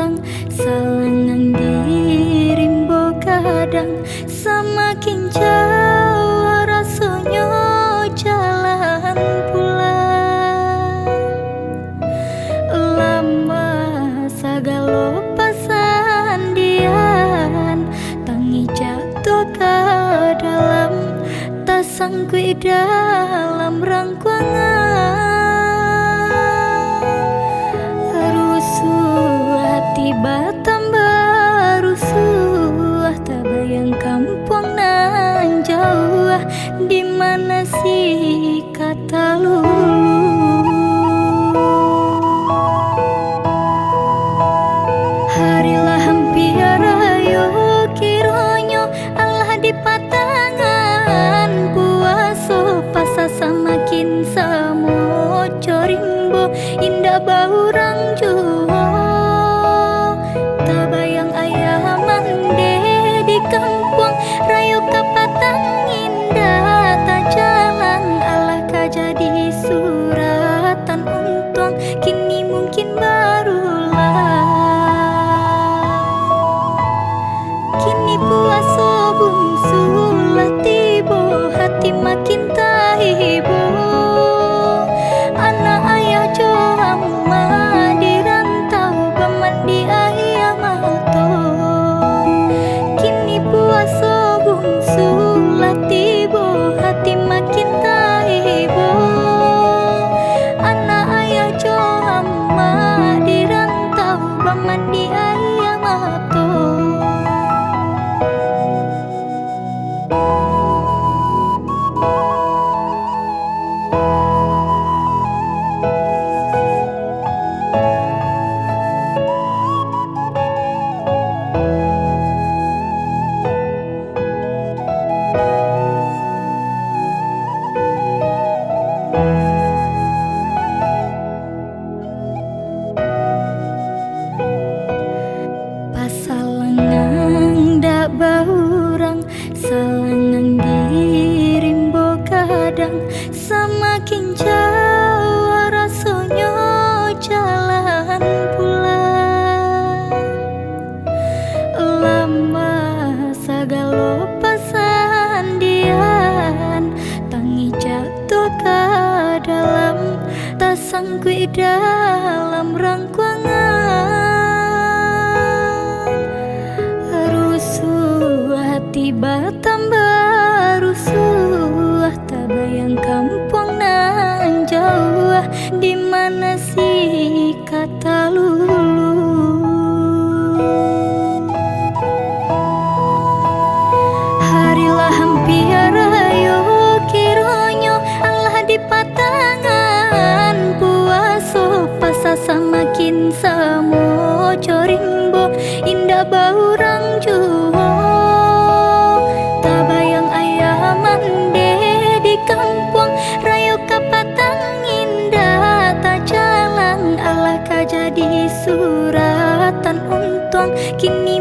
baurang salangan dirimbo kadang semakin jauh rasanya jalan pulang lama sagalo pasandian tangi jatuh ke dalam tak sangkui dalam rangkuangan rusuh hati tambah rusuh tak bayang kampung nan jauh di mana sih kata lulu harilah hampir ayo kironyo Allah di patangan puaso pasa samakin samo corimbo indah baurang juho tak bayang ayah mande di kampung rayu kapatang indah tak jalan Allah ka jadi suratan untung kini mungkin barulah kini puaso bungsu lah tibo hati makin tahibo anak ayah coama di rantau pemandi ayah mato kini puaso bungsu lah tibo hati makin tahibo anak ayah coama di rantau pemandi ayah mato pasalangan dak baurang salangan dirimbo kadang semakin jauh rasanya jalan pulang lama sagalo pasandian tangi jatuh ke dalam tak sangkui dalam rangkuangan rusuh hati tambah rusuh tak bayang kampung nan jauh di mana sih kata lulu harilah hampir ayo kironyo Allah di patangan puaso pasa samakin samo corimbo indah baurang juho tak bayang ayah mande di kampung rayu kapatang indah tak jalan Allah ka jadi suratan untung kini